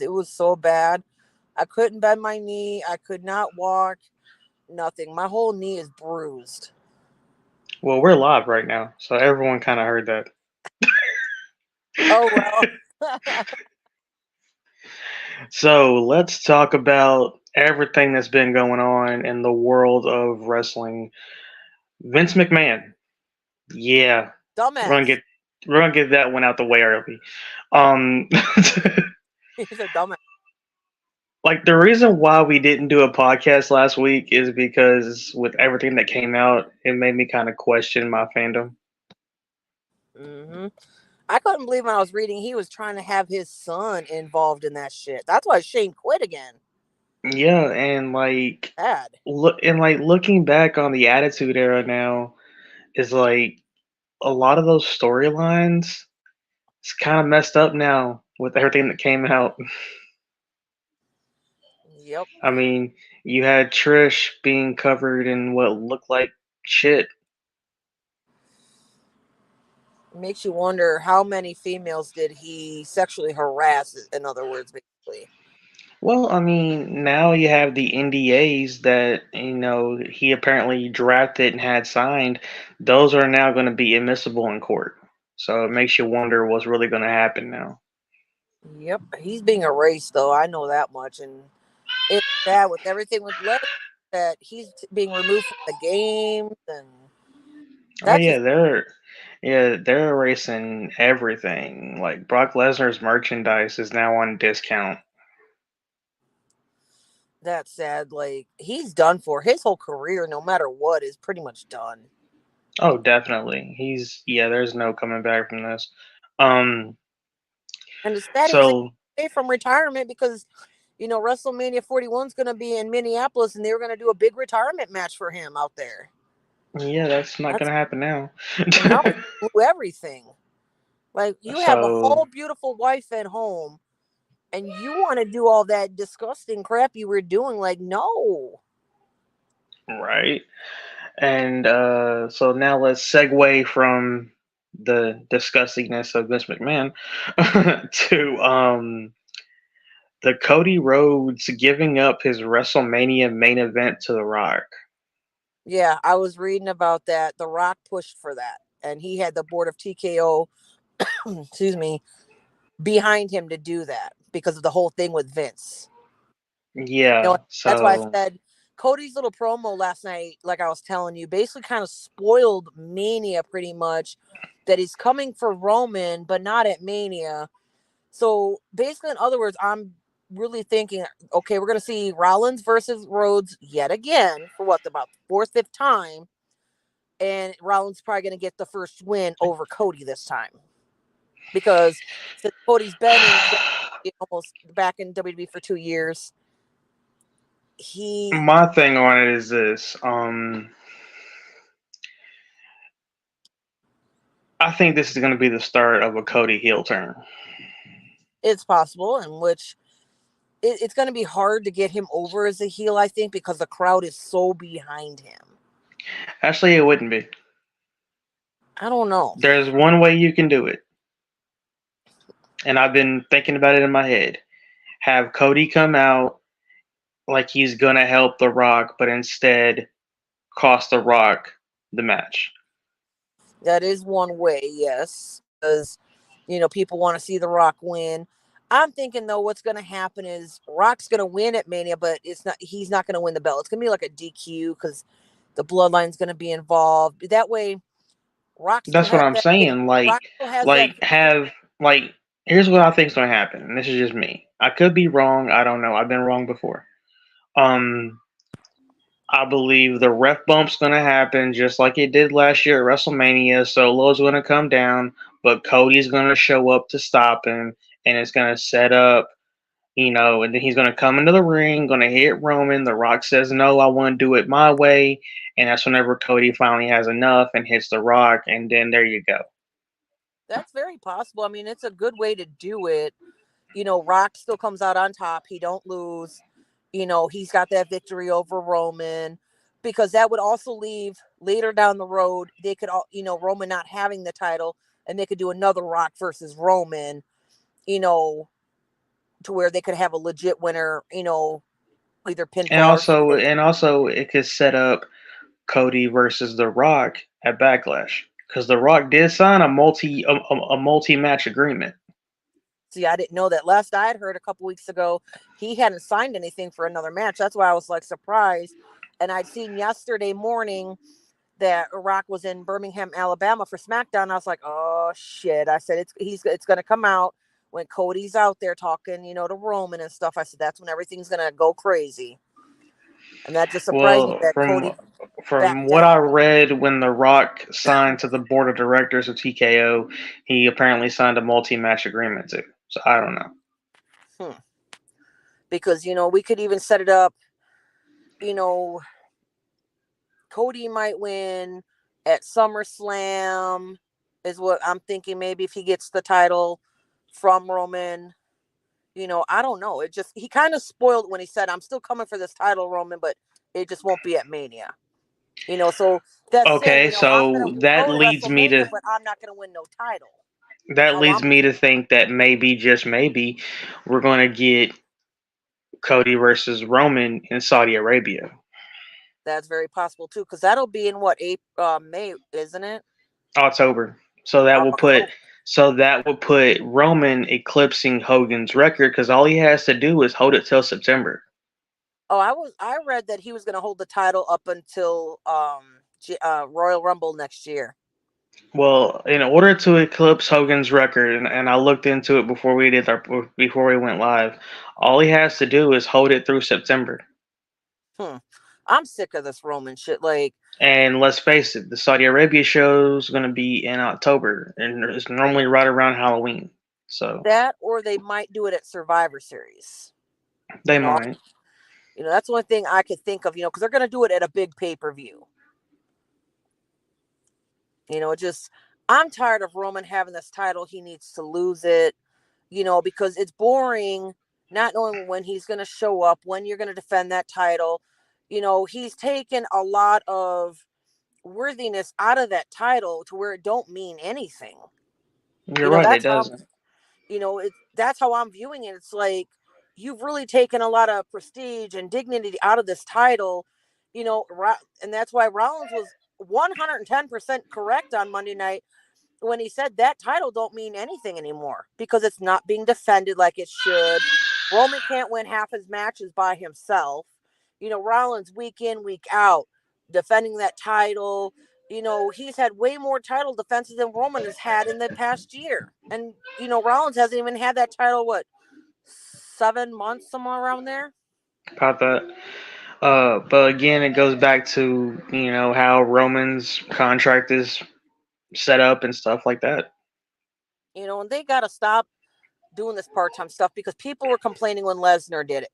it was so bad. I couldn't bend my knee. I could not walk. Nothing. My whole knee is bruised. Well, we're live right now, so everyone kind of heard that. Oh well. So let's talk about everything that's been going on in the world of wrestling. Vince McMahon. Yeah, we're gonna Dumbass. get we're gonna get that one out the way early. Um, He's a dumbass. like the reason why we didn't do a podcast last week is because with everything that came out, it made me kind of question my fandom. Hmm. I couldn't believe when I was reading he was trying to have his son involved in that shit. That's why Shane quit again. Yeah, and Bad. looking back on the Attitude Era now is like a lot of those storylines. It's kind of messed up now with everything that came out. Yep. I mean, you had Trish being covered in what looked like shit. Makes you wonder how many females did he sexually harass, in other words, basically. Well, I mean, now you have the NDAs that, he apparently drafted and had signed. Those are now going to be admissible in court. So it makes you wonder what's really going to happen now. Yep. He's being erased, though. I know that much. And it's sad with everything with Lesnar that he's being removed from the games. And Oh that's yeah, just they're erasing everything. Like Brock Lesnar's merchandise is now on discount. that's sad. Like, he's done for. His whole career, no matter what, is pretty much done. Oh, definitely. There's no coming back from this. Um, And it's sad he was so away from retirement because, WrestleMania 41 is going to be in Minneapolis and they were going to do a big retirement match for him out there. yeah, that's not That's gonna happen now. And now he blew everything. Like, you have a So whole beautiful wife at home and you want to do all that disgusting crap you were doing. Like, no. right, and so now let's segue from the disgustingness of Vince McMahon to the Cody Rhodes giving up his WrestleMania main event to The Rock. Yeah, I was reading about that. The Rock pushed for that. And he had the board of TKO, excuse me, behind him to do that because of the whole thing with Vince. Yeah, That's why I so said Cody's little promo last night, like I was telling you, basically kind of spoiled Mania pretty much. That he's coming for Roman, but not at Mania. So basically, in other words, I'm really thinking, okay, we're going to see Rollins versus Rhodes yet again for what, about the fourth, fifth time. And Rollins probably going to get the first win over Cody this time. Because since Cody's been in almost back in WWE for 2 years, he my thing on it is this. I think this is going to be the start of a Cody heel turn. it's possible in which it's going to be hard to get him over as a heel, I think, because the crowd is so behind him. Actually, it wouldn't be. I don't know. There's one way you can do it, and I've been thinking about it in my head. Have Cody come out like he's going to help The Rock, but instead cost The Rock the match. That is one way, yes, because people want to see The Rock win. I'm thinking though, what's going to happen is Rock's going to win at Mania, but it's not. He's not going to win the belt. It's going to be like a DQ because the Bloodline's going to be involved. That way, Rock still That's what has I'm that. saying. Rock still has that. Like have like here's what I think's going to happen. And this is just me. I could be wrong. I don't know. I've been wrong before. Um, I believe the ref bump's going to happen just like it did last year at WrestleMania. Solo's going to come down, but Cody's going to show up to stop him, and it's going to set up, and then he's going to come into the ring, going to hit Roman. The Rock says, no, I want to do it my way. And that's whenever Cody finally has enough and hits The Rock, and then there you go. That's very possible. I mean, it's a good way to do it. Rock still comes out on top. He don't lose. He's got that victory over Roman because that would also leave later down the road. They could all, Roman not having the title and they could do another Rock versus Roman, you know, to where they could have a legit winner, either And pinfall or also, submission. and also, it could set up Cody versus The Rock at Backlash because The Rock did sign a multi match agreement. See, I didn't know that. Last I had heard a couple weeks ago, he hadn't signed anything for another match. That's why I was like surprised. And I'd seen yesterday morning that Rock was in Birmingham, Alabama for SmackDown. I was like, oh shit. I said it's gonna come out when Cody's out there talking, to Roman and stuff. I said that's when everything's gonna go crazy. And that just surprised me Well, that Cody from backed what I down. read, when The Rock signed to the board of directors of TKO, he apparently signed a multi match agreement too. So I don't know. Hmm. Because, we could even set it up, you know, Cody might win at SummerSlam, is what I'm thinking. Maybe if he gets the title from Roman, I don't know. He kind of spoiled when he said, I'm still coming for this title, Roman, but it just won't be at Mania. So that's saying, Okay, I'm going to so go to WrestleMania, but I'm not going to win no title. that How leads I'm me to looking at it. think that maybe, just maybe, we're going to get Cody versus Roman in Saudi Arabia, That's very possible too, because that'll be in what, April, May, isn't it? October. So that will put October. Roman eclipsing Hogan's record because all he has to do is hold it till September. Oh, I read that he was going to hold the title up until Royal Rumble next year. Well, in order to eclipse Hogan's record, and I looked into it before we went live, all he has to do is hold it through September. Hmm. I'm sick of this Roman shit. Like And let's face it, the Saudi Arabia show is going to be in October, and it's normally right around Halloween. So that, or they might do it at Survivor Series. they You know, might. that's the only thing I could think of. Because they're going to do it at a big pay-per-view. Just I'm tired of Roman having this title. He needs to lose it. Because it's boring not knowing when he's going to show up, when you're going to defend that title. He's taken a lot of worthiness out of that title to where it don't mean anything. You're right, it That's how doesn't. that's how I'm viewing it. It's like you've really taken a lot of prestige and dignity out of this title, and that's why Rollins was 110% correct on Monday night when he said that title don't mean anything anymore because it's not being defended like it should. Roman can't win half his matches by himself. Rollins week in, week out, defending that title. He's had way more title defenses than Roman has had in the past year. And, Rollins hasn't even had that title, what, 7 months, somewhere around there? About that. But again, it goes back to how Roman's contract is set up and stuff like that. And they got to stop doing this part-time stuff because people were complaining when Lesnar did it.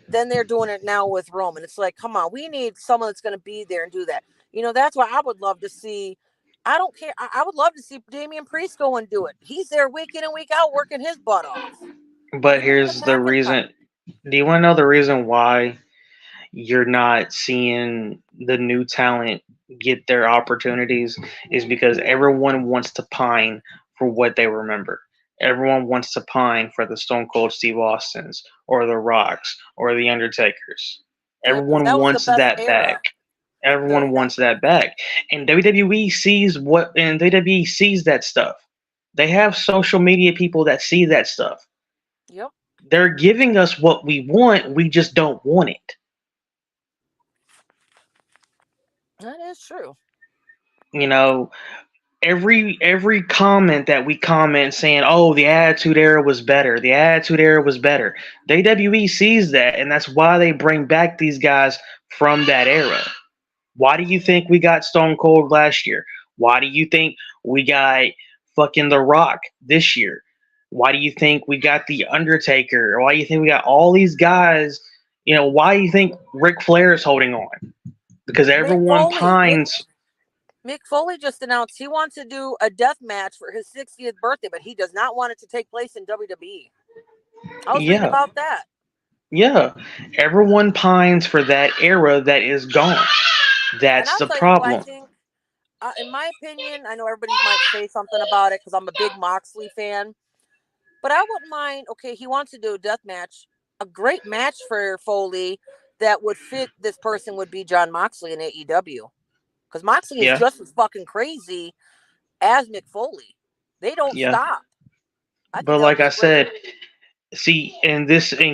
Then they're doing it now with Roman. It's like, come on, we need someone that's going to be there and do that. That's why I would love to see. I don't care. I would love to see Damian Priest go and do it. He's there week in and week out working his butt off. But Even Drew here's the McIntyre. reason. Do you want to know the reason why you're not seeing the new talent get their opportunities? Is because everyone wants to pine for what they remember. Everyone wants to pine for the Stone Cold Steve Austins or the Rocks or the Undertakers. Yeah, because Everyone that was the wants best that back. era. Everyone That wants that back. And WWE sees that stuff. They have social media people that see that stuff. Yep, They're giving us what we want, we just don't want it. that is true. You know, every comment that we comment saying, "Oh, the Attitude Era was better. The Attitude Era was better." The WWE sees that, and that's why they bring back these guys from that era. Why do you think we got Stone Cold last year? Why do you think we got fucking The Rock this year? Why do you think we got The Undertaker? Why do you think we got all these guys? Why do you think Ric Flair is holding on? Because Mick everyone Foley. pines. Mick Foley just announced he wants to do a death match for his 60th birthday, but he does not want it to take place in WWE. I was reading Yeah, about that. yeah. Everyone pines for that era that is gone. And That's I'll the tell you who I problem. think, in my opinion, I know everybody might say something about it because I'm a big Moxley fan. But I wouldn't mind. Okay, he wants to do a death match. A great match for Foley that would fit this person would be John Moxley in AEW, because Moxley is Yeah, just as fucking crazy as Mick Foley. They don't yeah. stop. I think But that would like be I a great. said, see, and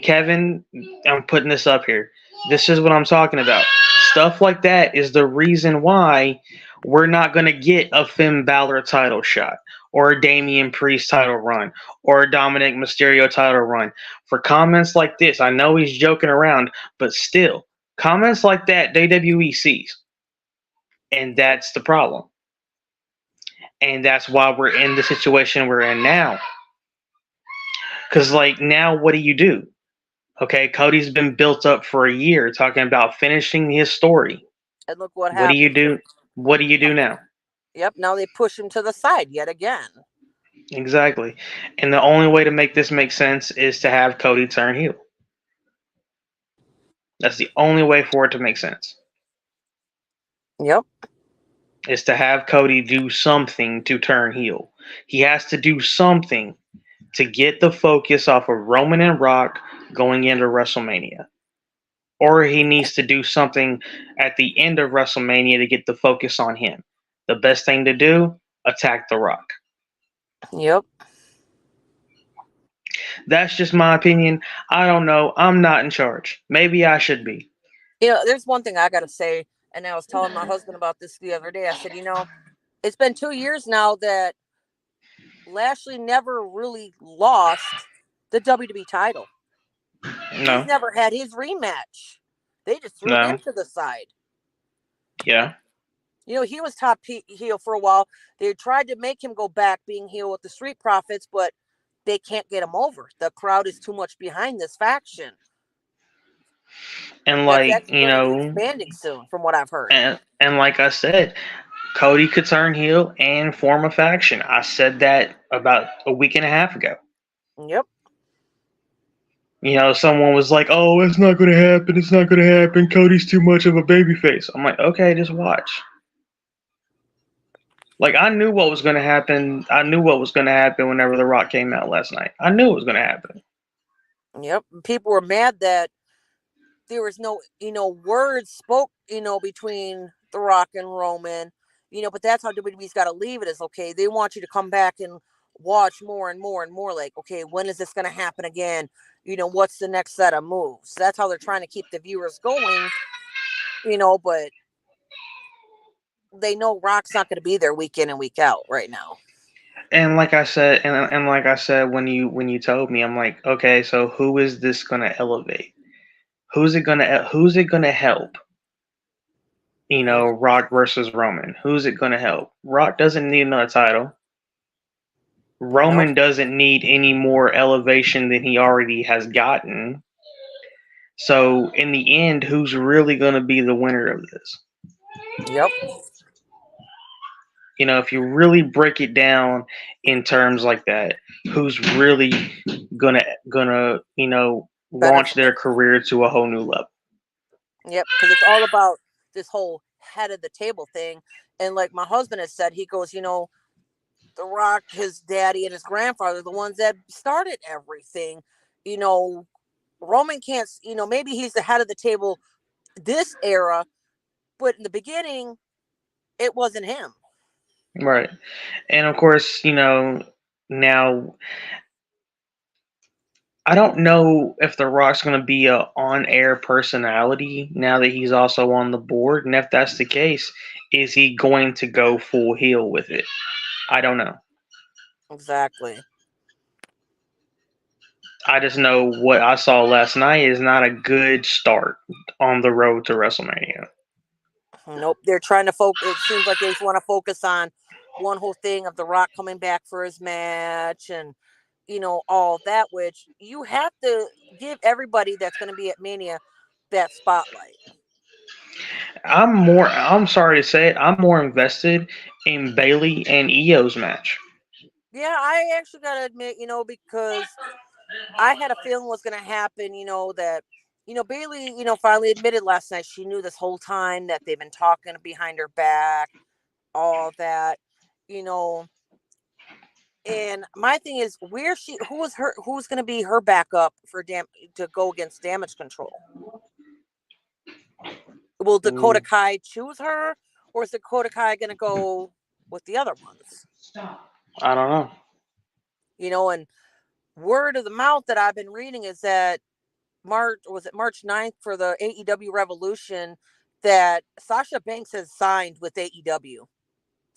Kevin, I'm putting this up here. This is what I'm talking about. Stuff like that is the reason why we're not going to get a Finn Balor title shot, or a Damian Priest title run, or a Dominic Mysterio title run. For comments like this, I know he's joking around, but still, comments like that, WWE sees. And Yep. that's the problem. And that's why we're in the situation we're in now. Because, like, now what do? Okay, Cody's been built up for a year talking about finishing his story. And look what What do you happened to do? him. What do you do now? Yep. Now they push him to the side yet again. Exactly. And the only way to make this make sense is to have Cody turn heel. That's the only way for it to make sense. Yep. Is to have Cody do something to turn heel. He has to do something to get the focus off of Roman and Rock going into WrestleMania. Or he needs to do something at the end of WrestleMania to get the focus on him. The best thing to do, attack The Rock. Yep. That's just my opinion. I don't know. I'm not in charge. Maybe I should be. There's one thing I got to say, and I was telling my husband about this the other day. I said, it's been 2 years now that Lashley never really lost the WWE title. He's No, never had his rematch. They just threw him no, to the side. yeah. He was top heel for a while. They tried to make him go back being heel with the Street Profits, but they can't get him over. The crowd is too much behind this faction. And That's like, actually going to be expanding soon, from what I've heard. and like I said, Cody could turn heel and form a faction. I said that about a week and a half ago. Yep. Someone was like, "Oh, it's not going to happen. It's not going to happen. Cody's too much of a babyface." I'm like, "Okay, just watch." Like, I knew what was going to happen. I knew what was going to happen whenever The Rock came out last night. I knew it was going to happen. Yep. People were mad that there was no, words spoke, between The Rock and Roman, but that's how WWE's got to leave it is okay. They want you to come back and watch more and more and more. Like, okay, when is this going to happen again? What's the next set of moves? That's how they're trying to keep the viewers going, but they know Rock's not going to be there week in and week out right now. And like I said, and like I said when you told me, I'm like, okay, so who is this gonna elevate? Who's it gonna help? Rock versus Roman. Who's it gonna help? Rock doesn't need another title. Nope. Roman doesn't need any more elevation than he already has gotten. So in the end, who's really gonna be the winner of this? Yep. If you really break it down in terms like that, who's really gonna launch Benefit. their career to a whole new level? Yep. Because it's all about this whole head of the table thing. And like my husband has said, he goes, The Rock, his daddy, and his grandfather, the ones that started everything. You know, Roman can't, maybe he's the head of the table this era, but in the beginning, it wasn't him. Right. And of course, now I don't know if The Rock's going to be a on-air personality now that he's also on the board, and if that's the case, is he going to go full heel with it? I don't know. Exactly. I just know what I saw last night is not a good start on the road to WrestleMania. Nope. They're trying to focus. It seems like they just want to focus on one whole thing of The Rock coming back for his match and, all that, which you have to give everybody that's going to be at Mania that spotlight. I'm sorry to say it, I'm more invested in Bailey and Io's match. Yeah, I actually got to admit, because I had a feeling was going to happen, that, Bailey, finally admitted last night she knew this whole time that they've been talking behind her back, all that, you know, And my thing is, who's going to be her backup to go against Damage Control? Will Dakota Mm, Kai choose her, or is Dakota Kai going to go with the other ones? I don't know. And word of the mouth that I've been reading is that March 9th for the AEW Revolution that Sasha Banks has signed with AEW.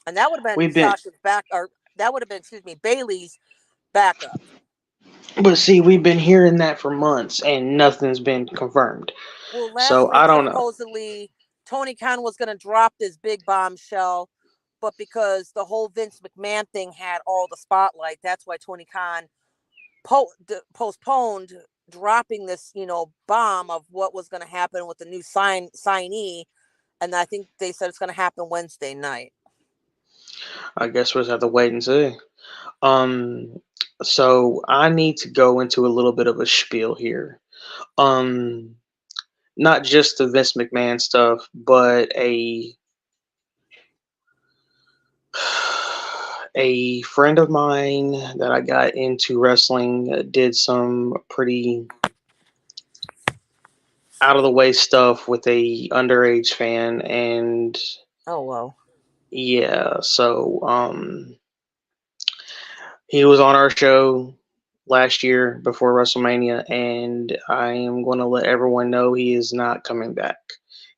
And that would have been We've been, that would have been, excuse me, Bailey's backup. but see, we've been hearing that for months, and nothing's been confirmed. Well, last So week I don't know. supposedly Tony Khan was going to drop this big bombshell, but because the whole Vince McMahon thing had all the spotlight, that's why Tony Khan postponed dropping this, bomb of what was going to happen with the new signee, and I think they said it's going to happen Wednesday night. I guess we'll just have to wait and see. Um, so I need to go into a little bit of a spiel here. Um, Not just the Vince McMahon stuff, but a friend of mine that I got into wrestling did some pretty out of the way stuff with a underage fan, and Oh well. yeah, so he was on our show last year before WrestleMania, and I am going to let everyone know he is not coming back.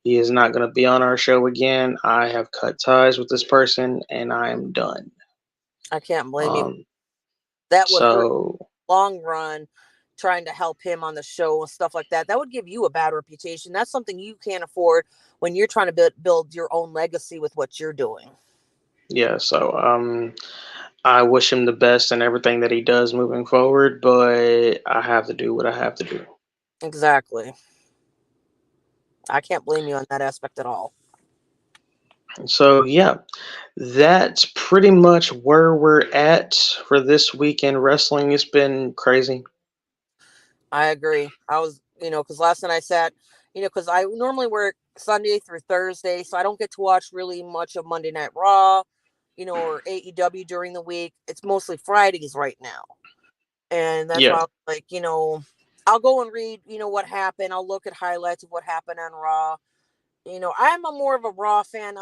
He is not going to be on our show again. I have cut ties with this person, and I am done. I can't blame you. Um, That would hurt so long run, trying to help him on the show and stuff like that. That would give you a bad reputation. That's something you can't afford when you're trying to build your own legacy with what you're doing. yeah, so I wish him the best in everything that he does moving forward, but I have to do what I have to do. Exactly. I can't blame you on that aspect at all. So yeah, that's pretty much where we're at for this weekend wrestling. It's been crazy. I agree. I was, because last night I sat, because I normally work Sunday through Thursday, so I don't get to watch really much of Monday Night Raw, or AEW during the week. It's mostly Fridays right now. And that's why Yeah. I'm like, I'll go and read, what happened. I'll look at highlights of what happened on Raw. I'm a more of a Raw fan,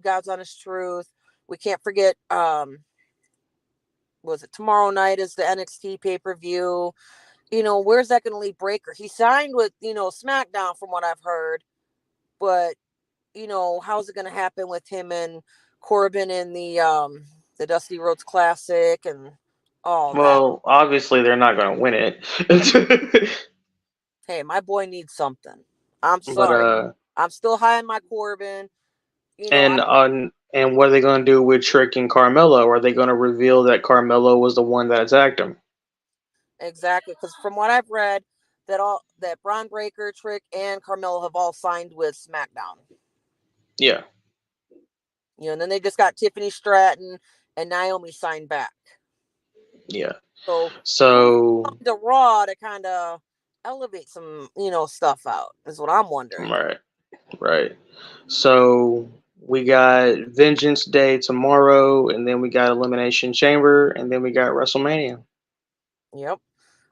God's honest truth. We can't forget, was it tomorrow night is the NXT pay-per-view. Where's that going to leave Breaker? He signed with, SmackDown from what I've heard, but, how's it going to happen with him and Corbin in the Dusty Rhodes Classic and all that? Well, obviously they're not going to win it. Hey, my boy needs something. I'm but sorry. I'm still high on my Corbin. I and what are they going to do with Trick and Carmelo? Are they going to reveal that Carmelo was the one that attacked him? exactly, because from what I've read, that Braun Breaker, Trick, and Carmelo have all signed with SmackDown. Yeah. And then they just got Tiffany Stratton and Naomi signed back. Yeah. So who's So coming to Raw to kind of elevate some, stuff out is what I'm wondering. right, right. So we got Vengeance Day tomorrow, and then we got Elimination Chamber, and then we got WrestleMania. Yep.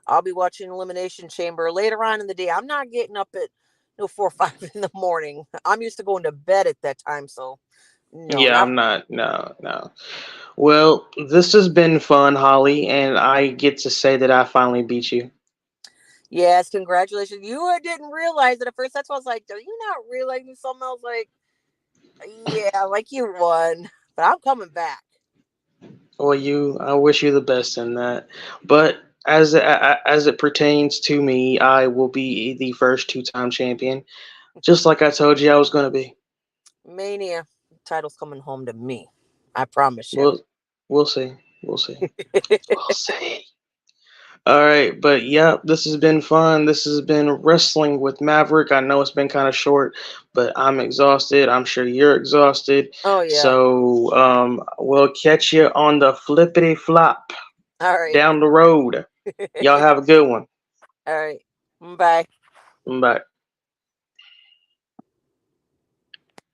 I'll be watching Elimination Chamber later on in the day. I'm not getting up at 4 or 5 in the morning. I'm used to going to bed at that time, so no, Yeah, not. I'm not. No, no. Well, this has been fun, Holly, and I get to say that I finally beat you. Yes, congratulations. You didn't realize it at first. That's why I was like, "Are you not realizing something?" I was like, "Yeah, like you won, but I'm coming back." Well, I wish you the best in that. But as it pertains to me, I will be the first two-time champion, just like I told you I was going to be. Mania title's coming home to me. I promise you. We'll see. We'll see. We'll see. All right, but yeah, this has been fun. This has been Wrestling with Maverick. I know it's been kind of short, but I'm exhausted. I'm sure you're exhausted. Oh yeah. So we'll catch you on the flippity flop All right. down the road. Y'all have a good one. All right. Bye. Bye.